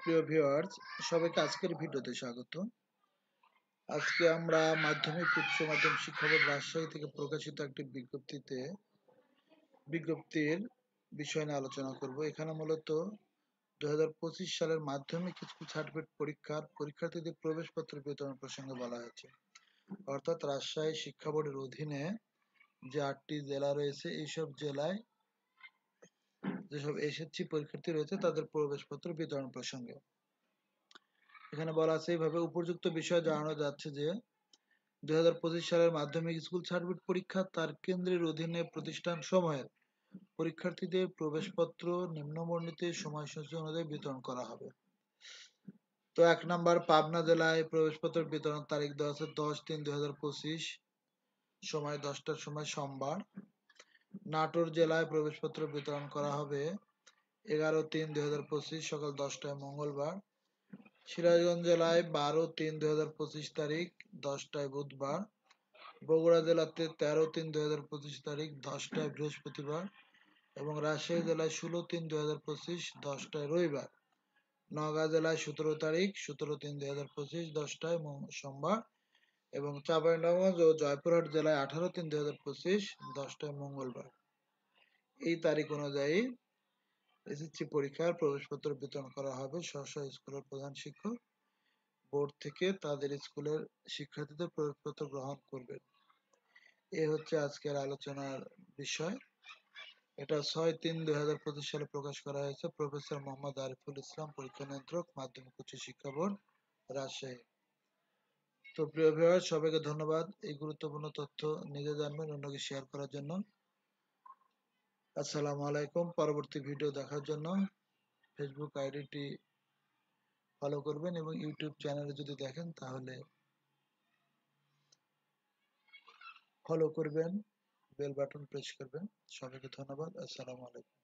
প্রিয় ভিউয়ার্স, সবাইকে আজকের ভিডিওতে স্বাগত। আজকে আমরা মাধ্যমিক উচ্চ মাধ্যমিক শিক্ষা বোর্ড রাজশাহী থেকে প্রকাশিত একটি বিজ্ঞপ্তির বিষয় নিয়ে আলোচনা করব। এখানে মূলত 2025 সালের মাধ্যমিক স্কুল সার্টিফিকেট পরীক্ষার পরীক্ষার্থীদের প্রবেশপত্র বিতরণ প্রসঙ্গে বলা হয়েছে। অর্থাৎ রাজশাহী শিক্ষা বোর্ডের অধীনে যে 8টি জেলা রয়েছে, এইসব জেলায় যেসব এসএসসি পরীক্ষার্থী রয়েছে তাদের প্রবেশপত্র বিতরণ প্রসঙ্গে এখানে বলা আছে এইভাবে উপযুক্ত বিষয় জানানো যাচ্ছে যে 2025 সালের মাধ্যমিক স্কুল সার্টিফিকেট পরীক্ষা তার কেন্দ্রের অধীনে প্রতিষ্ঠান সমূহের পরীক্ষার্থীদের প্রবেশপত্র নিম্নবর্ণিত সময়সূচি অনুযায়ী বিতরণ করা হবে। তো 1 নম্বর, পাবনা জেলায় প্রবেশপত্র বিতরণ তারিখ দেওয়া আছে 10/3/2025, সময় 10টার সময় সোমবার। নাটোর জেলায় প্রবেশপত্র বিতরণ করা হবে 11/3/2025, সকাল 10টায় মঙ্গলবার। সিরাজগঞ্জ জেলায় 12/3/2025 তারিখ 10টায় বুধবার। বগুড়া জেলাতে 13/3/2025 তারিখ 10টায় বৃহস্পতিবার এবং রাজশাহী জেলায় 16/3/2025 10টায় রবিবার। নওগাঁ জেলায় 17 তারিখ 17/3/2025 10টায় সোমবার এবং চাঁপাইনবাবগঞ্জ ও জয়পুরহাট জেলায় 18/3/2025 10টায় মঙ্গলবার। এই তারিখ অনুযায়ী এসএসসি পরীক্ষার প্রবেশপত্র বিতরণ করা হবে। স্ব স্কুলের প্রধান শিক্ষক বোর্ড থেকে তাদের স্কুলের শিক্ষার্থীদের প্রবেশপত্র গ্রহণ করবেন। এ হচ্ছে আজকের আলোচনার বিষয়। এটা 6/3/2025 সালে প্রকাশ করা হয়েছে। প্রফেসর মোহাম্মদ আরিফুল ইসলাম, পরীক্ষা নিয়ন্ত্রক, মাধ্যমিক উচ্চ শিক্ষা বোর্ড, রাজশাহী। তো প্রিয় ভিউয়ার, সবাইকে ধন্যবাদ এই গুরুত্বপূর্ণ তথ্য নিজে জানবেন, অন্যকে শেয়ার করার জন্য। আসসালামু আলাইকুম। পরবর্তী ভিডিও দেখার জন্য ফেসবুক আইডিটি ফলো করবেন এবং ইউটিউব চ্যানেলে যদি দেখেন তাহলে ফলো করবেন, বেল বাটন প্রেস করবেন। সবাইকে ধন্যবাদ। আসসালামু আলাইকুম।